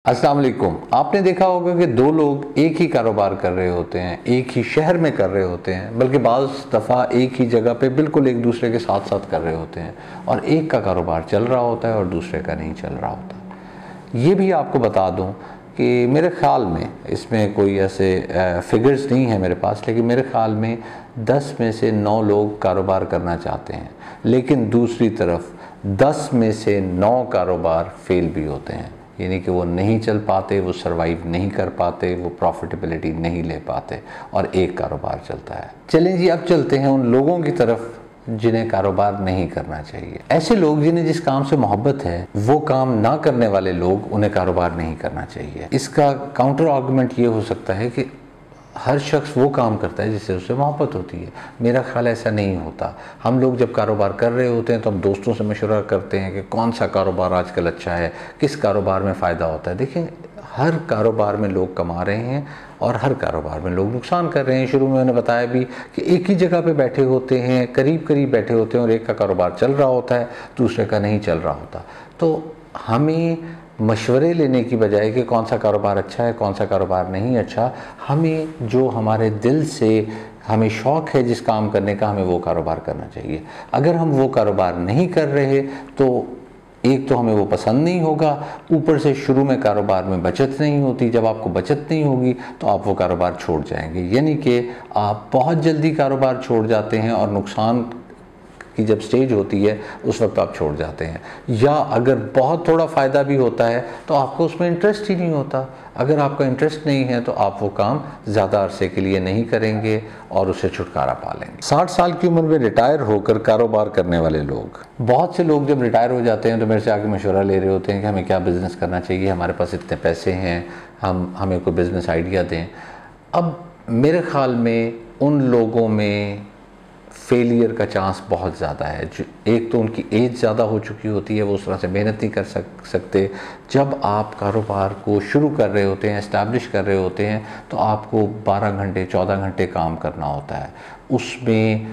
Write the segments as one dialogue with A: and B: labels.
A: अस्सलाम वालेकुम। आपने देखा होगा कि दो लोग एक ही कारोबार कर रहे होते हैं, एक ही शहर में कर रहे होते हैं, बल्कि बाज़ दफ़ा एक ही जगह पे बिल्कुल एक दूसरे के साथ साथ कर रहे होते हैं और एक का कारोबार चल रहा होता है और दूसरे का नहीं चल रहा होता। ये भी आपको बता दूं कि मेरे ख़्याल में, इसमें कोई ऐसे फिगर्स नहीं है मेरे पास, लेकिन मेरे ख़्याल में 10 में से 9 लोग कारोबार करना चाहते हैं, लेकिन दूसरी तरफ 10 में से 9 कारोबार फेल भी होते हैं। यानी कि वो नहीं चल पाते, वो सरवाइव नहीं कर पाते, वो प्रॉफिटेबिलिटी नहीं ले पाते और एक कारोबार चलता है। चलें जी, अब चलते हैं उन लोगों की तरफ जिन्हें कारोबार नहीं करना चाहिए। ऐसे लोग जिन्हें जिस काम से मोहब्बत है, वो काम ना करने वाले लोग, उन्हें कारोबार नहीं करना चाहिए। इसका काउंटर आर्गुमेंट ये हो सकता है कि हर शख्स वो काम करता है जिससे उसे मोहब्बत होती है। मेरा ख्याल ऐसा नहीं होता। हम लोग जब कारोबार कर रहे होते हैं तो हम दोस्तों से मशवरा करते हैं कि कौन सा कारोबार आजकल अच्छा है, किस कारोबार में फ़ायदा होता है। देखिए, हर कारोबार में लोग कमा रहे हैं और हर कारोबार में लोग नुकसान कर रहे हैं। शुरू में मैंने बताया भी कि एक ही जगह पे बैठे होते हैं, करीब करीब बैठे होते हैं और एक का कारोबार चल रहा होता है, दूसरे का नहीं चल रहा होता। तो हमें मशवरे लेने की बजाय कि कौन सा कारोबार अच्छा है, कौन सा कारोबार नहीं अच्छा, हमें जो हमारे दिल से हमें शौक़ है जिस काम करने का, हमें वो कारोबार करना चाहिए। अगर हम वो कारोबार नहीं कर रहे तो एक तो हमें वो पसंद नहीं होगा, ऊपर से शुरू में कारोबार में बचत नहीं होती। जब आपको बचत नहीं होगी तो आप वो कारोबार छोड़ जाएंगे, यानी कि आप बहुत जल्दी कारोबार छोड़ जाते हैं और नुकसान की जब स्टेज होती है उस वक्त आप छोड़ जाते हैं। या अगर बहुत थोड़ा फ़ायदा भी होता है तो आपको उसमें इंटरेस्ट ही नहीं होता। अगर आपका इंटरेस्ट नहीं है तो आप वो काम ज़्यादा अरसे के लिए नहीं करेंगे और उससे छुटकारा पा लेंगे। 60 साल की उम्र में रिटायर होकर कारोबार करने वाले लोग, बहुत से लोग जब रिटायर हो जाते हैं तो मेरे से आके मशवरा ले रहे होते हैं कि हमें क्या बिज़नेस करना चाहिए, हमारे पास इतने पैसे हैं, हमें कोई बिज़नेस आइडिया दें। अब मेरे ख़्याल में उन लोगों में फेलियर का चांस बहुत ज़्यादा है। जो एक तो उनकी एज ज़्यादा हो चुकी होती है, वो उस तरह से मेहनत नहीं कर सकते। जब आप कारोबार को शुरू कर रहे होते हैं, इस्टेब्लिश कर रहे होते हैं, तो आपको 12 घंटे 14 घंटे काम करना होता है। उसमें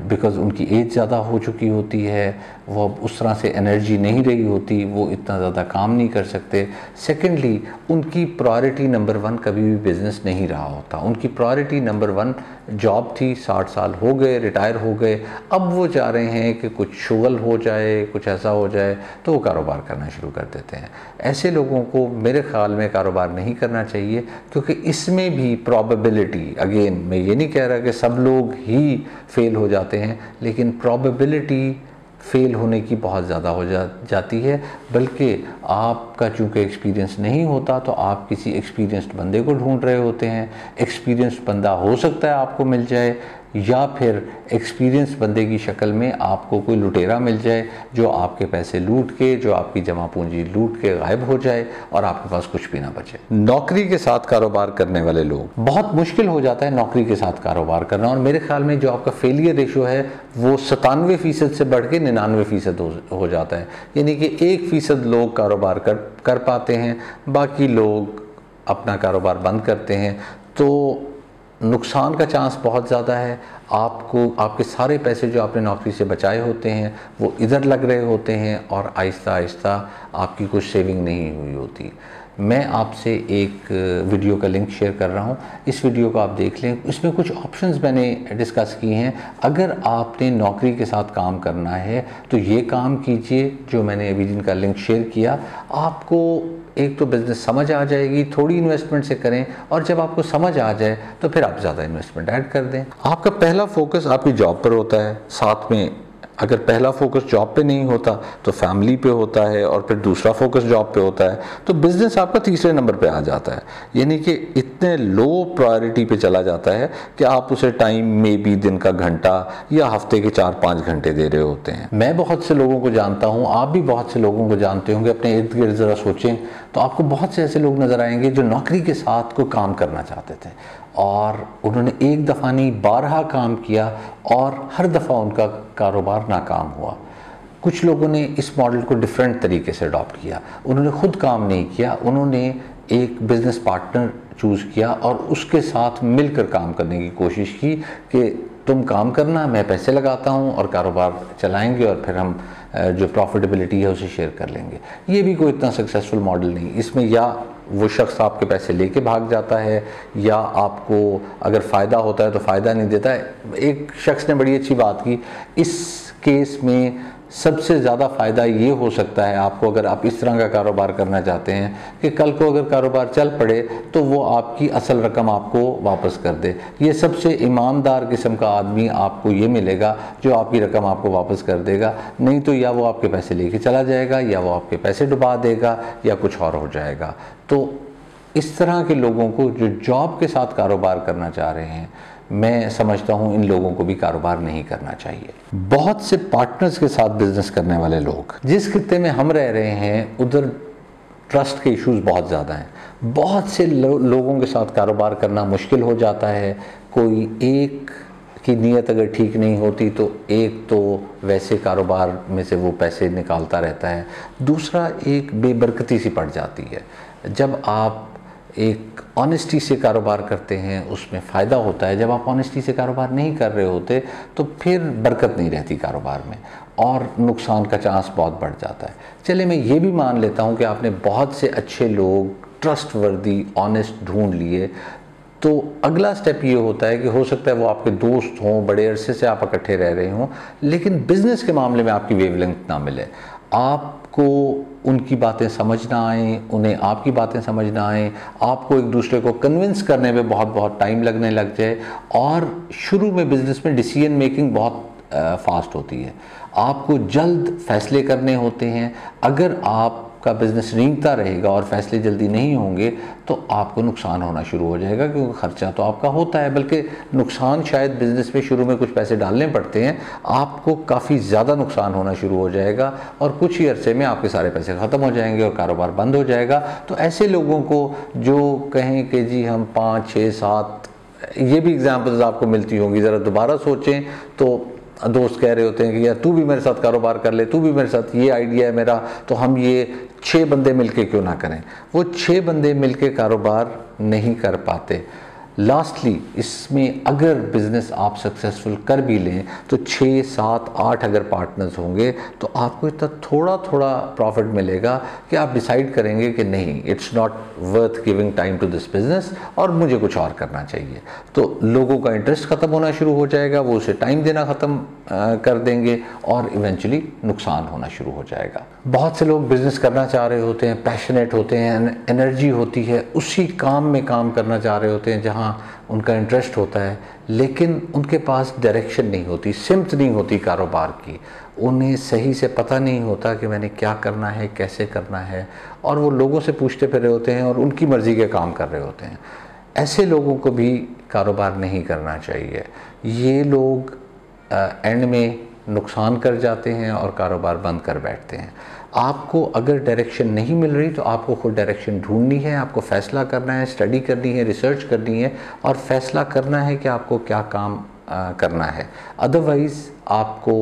A: बिकॉज़ उनकी एज ज़्यादा हो चुकी होती है, वो उस तरह से एनर्जी नहीं रही होती, वो इतना ज़्यादा काम नहीं कर सकते। सेकेंडली, उनकी प्रायोरिटी नंबर 1 कभी भी बिज़नेस नहीं रहा होता। उनकी प्रायोरिटी नंबर 1 जॉब थी। 60 साल हो गए, रिटायर हो गए, अब वो चाह रहे हैं कि कुछ शुगल हो जाए, कुछ ऐसा हो जाए, तो वो कारोबार करना शुरू कर देते हैं। ऐसे लोगों को मेरे ख़्याल में कारोबार नहीं करना चाहिए, क्योंकि इसमें भी प्रॉबेबिलिटी, अगेन मैं ये नहीं कह रहा कि सब लोग ही फेल हो जाते हैं, लेकिन प्रॉबेबिलिटी फेल होने की बहुत ज़्यादा हो जाती है। बल्कि आपका चूँकि एक्सपीरियंस नहीं होता तो आप किसी एक्सपीरियंस्ड बंदे को ढूंढ रहे होते हैं। एक्सपीरियंस्ड बंदा हो सकता है आपको मिल जाए, या फिर एक्सपीरियंस बंदे की शक्ल में आपको कोई लुटेरा मिल जाए जो आपके पैसे लूट के, जो आपकी जमा पूंजी लूट के गायब हो जाए और आपके पास कुछ भी ना बचे। नौकरी के साथ कारोबार करने वाले लोग, बहुत मुश्किल हो जाता है नौकरी के साथ कारोबार करना। और मेरे ख्याल में जो आपका फेलियर रेशो है वो 97% से बढ़ के 99% हो जाता है। यानी कि 1% लोग कारोबार कर पाते हैं, बाकी लोग अपना कारोबार बंद करते हैं। तो नुकसान का चांस बहुत ज़्यादा है। आपको आपके सारे पैसे जो आपने नौकरी से बचाए होते हैं वो इधर लग रहे होते हैं और आहिस्ता आहिस्ता आपकी कुछ सेविंग नहीं हुई होती। मैं आपसे एक वीडियो का लिंक शेयर कर रहा हूँ, इस वीडियो को आप देख लें। इसमें कुछ ऑप्शंस मैंने डिस्कस किए हैं। अगर आपने नौकरी के साथ काम करना है तो ये काम कीजिए जो मैंने अभी जिनका लिंक शेयर किया। आपको एक तो बिज़नेस समझ आ जाएगी, थोड़ी इन्वेस्टमेंट से करें, और जब आपको समझ आ जाए तो फिर आप ज़्यादा इन्वेस्टमेंट ऐड कर दें। आपका पहला फोकस आपकी जॉब पर होता है, साथ में अगर पहला फोकस जॉब पे नहीं होता तो फैमिली पे होता है, और फिर दूसरा फोकस जॉब पे होता है, तो बिज़नेस आपका तीसरे नंबर पे आ जाता है। यानी कि इतने लो प्रायोरिटी पे चला जाता है कि आप उसे टाइम में भी दिन का घंटा या हफ्ते के 4-5 घंटे दे रहे होते हैं। मैं बहुत से लोगों को जानता हूँ, आप भी बहुत से लोगों को जानते होंगे। अपने इर्द गिर्द ज़रा सोचें तो आपको बहुत से ऐसे लोग नज़र आएंगे जो नौकरी के साथ कोई काम करना चाहते थे और उन्होंने एक दफ़ा नहीं 12 काम किया और हर दफ़ा उनका कारोबार नाकाम हुआ। कुछ लोगों ने इस मॉडल को डिफरेंट तरीके से अडॉप्ट किया। उन्होंने खुद काम नहीं किया, उन्होंने एक बिज़नेस पार्टनर चूज़ किया और उसके साथ मिलकर काम करने की कोशिश की कि तुम काम करना, मैं पैसे लगाता हूँ और कारोबार चलाएंगे और फिर हम जो प्रॉफिटेबिलिटी है उसे शेयर कर लेंगे। ये भी कोई इतना सक्सेसफुल मॉडल नहीं। इसमें या वो शख्स आपके पैसे लेके भाग जाता है या आपको अगर फ़ायदा होता है तो फ़ायदा नहीं देता है। एक शख्स ने बड़ी अच्छी बात की, इस केस में सबसे ज़्यादा फ़ायदा ये हो सकता है आपको, अगर आप इस तरह का कारोबार करना चाहते हैं कि कल को अगर कारोबार चल पड़े तो वो आपकी असल रकम आपको वापस कर दे। ये सबसे ईमानदार किस्म का आदमी आपको ये मिलेगा जो आपकी रकम आपको वापस कर देगा। नहीं तो या वो आपके पैसे लेके चला जाएगा या वो आपके पैसे डुबा देगा या कुछ और हो जाएगा। तो इस तरह के लोगों को जो जॉब के साथ कारोबार करना चाह रहे हैं, मैं समझता हूँ इन लोगों को भी कारोबार नहीं करना चाहिए। बहुत से पार्टनर्स के साथ बिजनेस करने वाले लोग, जिस खित्ते में हम रह रहे हैं उधर ट्रस्ट के इश्यूज बहुत ज़्यादा हैं। बहुत से लोगों के साथ कारोबार करना मुश्किल हो जाता है। कोई एक की नीयत अगर ठीक नहीं होती तो एक तो वैसे कारोबार में से वो पैसे निकालता रहता है, दूसरा एक बेबरकती सी पड़ जाती है। जब आप एक ऑनेस्टी से कारोबार करते हैं उसमें फ़ायदा होता है। जब आप ऑनेस्टी से कारोबार नहीं कर रहे होते तो फिर बरकत नहीं रहती कारोबार में और नुकसान का चांस बहुत बढ़ जाता है। चलिए मैं ये भी मान लेता हूँ कि आपने बहुत से अच्छे लोग, ट्रस्टवर्दी, ऑनेस्ट ढूंढ लिए, तो अगला स्टेप ये होता है कि हो सकता है वो आपके दोस्त हों, बड़े अरसे से आप इकट्ठे रह रहे हों, लेकिन बिज़नेस के मामले में आपकी वेवलेंथ ना मिले। आपको उनकी बातें समझ ना आए, उन्हें आपकी बातें समझ ना आए, आपको एक दूसरे को कन्विंस करने में बहुत टाइम लगने लग जाए। और शुरू में बिज़नेस में डिसीजन मेकिंग बहुत फास्ट होती है, आपको जल्द फैसले करने होते हैं। अगर आपका बिज़नेस रेंगता रहेगा और फैसले जल्दी नहीं होंगे तो आपको नुकसान होना शुरू हो जाएगा, क्योंकि खर्चा तो आपका होता है, बल्कि नुकसान शायद बिज़नेस में शुरू में कुछ पैसे डालने पड़ते हैं, आपको काफ़ी ज़्यादा नुकसान होना शुरू हो जाएगा और कुछ ही अरसे में आपके सारे पैसे ख़त्म हो जाएंगे और कारोबार बंद हो जाएगा। तो ऐसे लोगों को जो कहें कि जी हम 5, 6, 7, ये भी एग्जाम्पल्स आपको मिलती होंगी, ज़रा दोबारा सोचें तो दोस्त कह रहे होते हैं कि यार तू भी मेरे साथ कारोबार कर ले, तू भी मेरे साथ, ये आइडिया है मेरा, तो हम ये 6 बंदे मिलके क्यों ना करें। वो 6 बंदे मिलके कारोबार नहीं कर पाते। लास्टली इसमें अगर बिज़नेस आप सक्सेसफुल कर भी लें तो 6, 7, 8 अगर पार्टनर्स होंगे तो आपको इतना थोड़ा प्रॉफिट मिलेगा कि आप डिसाइड करेंगे कि नहीं, it's not worth giving time to this business और मुझे कुछ और करना चाहिए। तो लोगों का इंटरेस्ट ख़त्म होना शुरू हो जाएगा, वो उसे टाइम देना ख़त्म कर देंगे और इवेंचुअली नुकसान होना शुरू हो जाएगा। बहुत से लोग बिज़नेस करना चाह रहे होते हैं, पैशनेट होते हैं, एनर्जी होती है, उसी काम में काम करना चाह रहे होते हैं जहाँ उनका इंटरेस्ट होता है, लेकिन उनके पास डायरेक्शन नहीं होती, सिमत नहीं होती कारोबार की। उन्हें सही से पता नहीं होता कि मैंने क्या करना है, कैसे करना है, और वो लोगों से पूछते फिर रहे होते हैं और उनकी मर्ज़ी के काम कर रहे होते हैं। ऐसे लोगों को भी कारोबार नहीं करना चाहिए। ये लोग एंड में नुकसान कर जाते हैं और कारोबार बंद कर बैठते हैं। आपको अगर डायरेक्शन नहीं मिल रही तो आपको खुद डायरेक्शन ढूंढनी है, आपको फैसला करना है, स्टडी करनी है, रिसर्च करनी है और फैसला करना है कि आपको क्या काम करना है। अदरवाइज़ आपको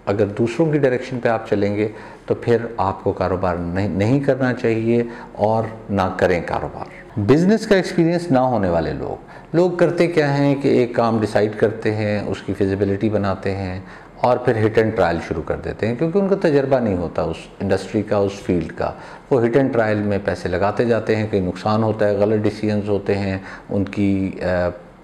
A: अगर दूसरों की डायरेक्शन पे आप चलेंगे तो फिर आपको कारोबार नहीं करना चाहिए और ना करें कारोबार। बिज़नेस का एक्सपीरियंस ना होने वाले लोग करते क्या हैं कि एक काम डिसाइड करते हैं, उसकी फिजिबिलिटी बनाते हैं और फिर हिट एंड ट्रायल शुरू कर देते हैं, क्योंकि उनका तजर्बा नहीं होता उस इंडस्ट्री का, उस फील्ड का। वो हिट एंड ट्रायल में पैसे लगाते जाते हैं, कहीं नुकसान होता है, गलत डिसीजंस होते हैं, उनकी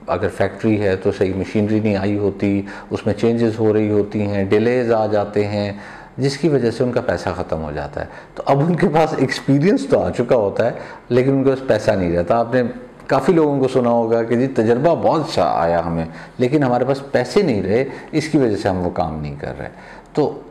A: अगर फैक्ट्री है तो सही मशीनरी नहीं आई होती, उसमें चेंजेस हो रही होती हैं, डिलेज आ जाते हैं, जिसकी वजह से उनका पैसा ख़त्म हो जाता है। तो अब उनके पास एक्सपीरियंस तो आ चुका होता है लेकिन उनके पास पैसा नहीं रहता। आपने काफ़ी लोगों को सुना होगा कि जी तजर्बा बहुत अच्छा आया हमें, लेकिन हमारे पास पैसे नहीं रहे, इसकी वजह से हम वो काम नहीं कर रहे। तो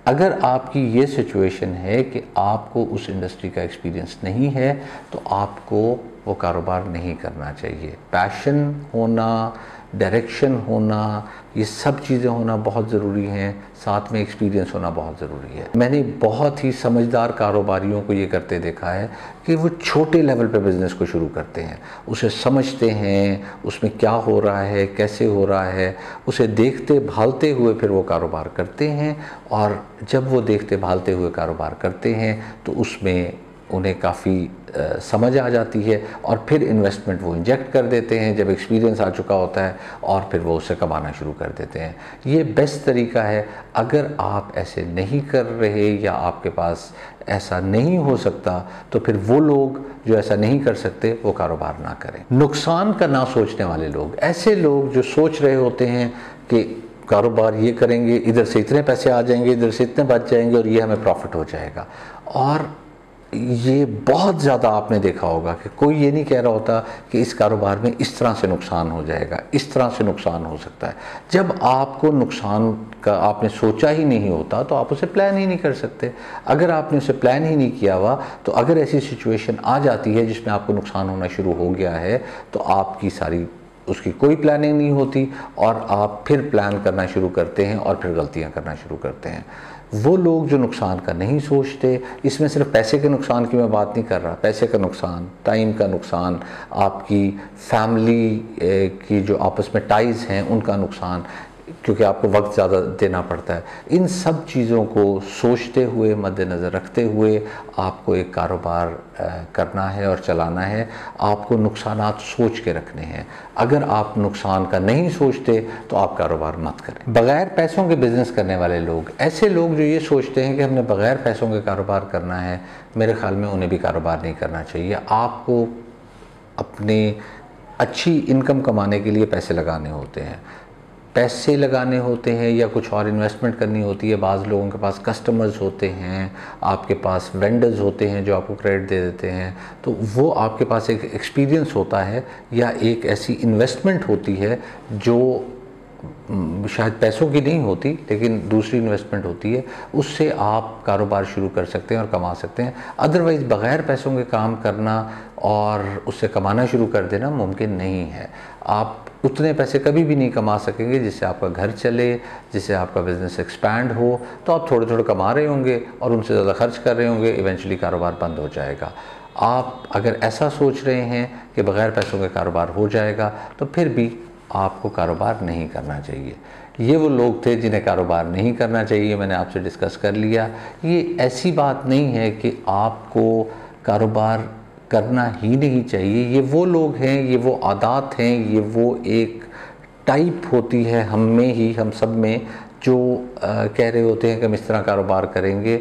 A: अगर आपकी ये सिचुएशन है कि आपको उस इंडस्ट्री का एक्सपीरियंस नहीं है तो आपको वो कारोबार नहीं करना चाहिए। पैशन होना, डायरेक्शन होना, ये सब चीज़ें होना बहुत ज़रूरी हैं, साथ में एक्सपीरियंस होना बहुत ज़रूरी है। मैंने बहुत ही समझदार कारोबारियों को ये करते देखा है कि वो छोटे लेवल पे बिज़नेस को शुरू करते हैं, उसे समझते हैं, उसमें क्या हो रहा है, कैसे हो रहा है, उसे देखते भालते हुए फिर वो कारोबार करते हैं। और जब वो देखते भालते हुए कारोबार करते हैं तो उसमें उन्हें काफ़ी समझ आ जाती है और फिर इन्वेस्टमेंट वो इंजेक्ट कर देते हैं जब एक्सपीरियंस आ चुका होता है, और फिर वो उससे कमाना शुरू कर देते हैं। ये बेस्ट तरीका है। अगर आप ऐसे नहीं कर रहे या आपके पास ऐसा नहीं हो सकता, तो फिर वो लोग जो ऐसा नहीं कर सकते वो कारोबार ना करें। नुकसान का ना सोचने वाले लोग, ऐसे लोग जो सोच रहे होते हैं कि कारोबार ये करेंगे, इधर से इतने पैसे आ जाएंगे, इधर से इतने बच जाएंगे और ये हमें प्रॉफिट हो जाएगा। और ये बहुत ज़्यादा आपने देखा होगा कि कोई ये नहीं कह रहा होता कि इस कारोबार में इस तरह से नुकसान हो जाएगा, इस तरह से नुकसान हो सकता है। जब आपको नुकसान का आपने सोचा ही नहीं होता तो आप उसे प्लान ही नहीं कर सकते। अगर आपने उसे प्लान ही नहीं किया हुआ, तो अगर ऐसी सिचुएशन आ जाती है जिसमें आपको नुकसान होना शुरू हो गया है, तो आपकी सारी उसकी कोई प्लानिंग नहीं होती और आप फिर प्लान करना शुरू करते हैं और फिर गलतियां करना शुरू करते हैं। वो लोग जो नुकसान का नहीं सोचते, इसमें सिर्फ पैसे के नुकसान की मैं बात नहीं कर रहा, पैसे का नुकसान, टाइम का नुकसान, आपकी फैमिली की जो आपस में टाइज़ हैं उनका नुकसान, क्योंकि आपको वक्त ज़्यादा देना पड़ता है। इन सब चीज़ों को सोचते हुए, मद्देनज़र रखते हुए आपको एक कारोबार करना है और चलाना है। आपको नुकसानात सोच के रखने हैं। अगर आप नुकसान का नहीं सोचते तो आप कारोबार मत करें। बग़ैर पैसों के बिज़नेस करने वाले लोग, ऐसे लोग जो ये सोचते हैं कि हमने बग़ैर पैसों के कारोबार करना है, मेरे ख़्याल में उन्हें भी कारोबार नहीं करना चाहिए। आपको अपने अच्छी इनकम कमाने के लिए पैसे लगाने होते हैं, पैसे लगाने होते हैं या कुछ और इन्वेस्टमेंट करनी होती है। बाज़ लोगों के पास कस्टमर्स होते हैं, आपके पास वेंडर्स होते हैं जो आपको क्रेडिट दे देते हैं, तो वो आपके पास एक एक्सपीरियंस होता है या एक ऐसी इन्वेस्टमेंट होती है जो शायद पैसों की नहीं होती लेकिन दूसरी इन्वेस्टमेंट होती है, उससे आप कारोबार शुरू कर सकते हैं और कमा सकते हैं। अदरवाइज़ बग़ैर पैसों के काम करना और उससे कमाना शुरू कर देना मुमकिन नहीं है। आप उतने पैसे कभी भी नहीं कमा सकेंगे जिससे आपका घर चले, जिससे आपका बिज़नेस एक्सपैंड हो। तो आप थोड़े थोड़े कमा रहे होंगे और उनसे ज़्यादा खर्च कर रहे होंगे, इवेंचुअली कारोबार बंद हो जाएगा। आप अगर ऐसा सोच रहे हैं कि बग़ैर पैसों के कारोबार हो जाएगा, तो फिर भी आपको कारोबार नहीं करना चाहिए। ये वो लोग थे जिन्हें कारोबार नहीं करना चाहिए, मैंने आपसे डिस्कस कर लिया। ये ऐसी बात नहीं है कि आपको कारोबार करना ही नहीं चाहिए। ये वो लोग हैं, ये वो आदत हैं, ये वो एक टाइप होती है हम में ही, हम सब में, जो कह रहे होते हैं कि हम इस तरह कारोबार करेंगे,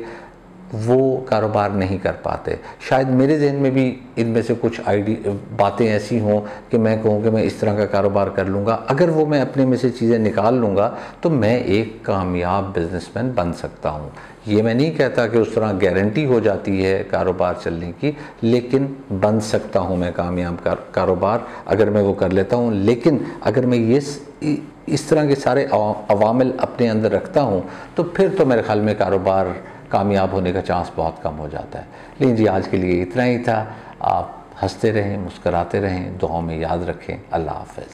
A: वो कारोबार नहीं कर पाते। शायद मेरे जहन में भी इनमें से कुछ बातें ऐसी हों कि मैं कहूँ कि मैं इस तरह का कारोबार कर लूँगा। अगर वो मैं अपने में से चीज़ें निकाल लूँगा तो मैं एक कामयाब बिजनेसमैन बन सकता हूँ। ये मैं नहीं कहता कि उस तरह गारंटी हो जाती है कारोबार चलने की, लेकिन बन सकता हूँ मैं कामयाब कारोबार अगर मैं वो कर लेता हूँ। लेकिन अगर मैं ये इस तरह के सारे अवामिल अपने अंदर रखता हूँ तो फिर तो मेरे ख्याल में कारोबार कामयाब होने का चांस बहुत कम हो जाता है। लेकिन जी आज के लिए इतना ही था। आप हंसते रहें, मुस्कराते रहें, दुआओं में याद रखें। अल्लाह हाफ़िज़।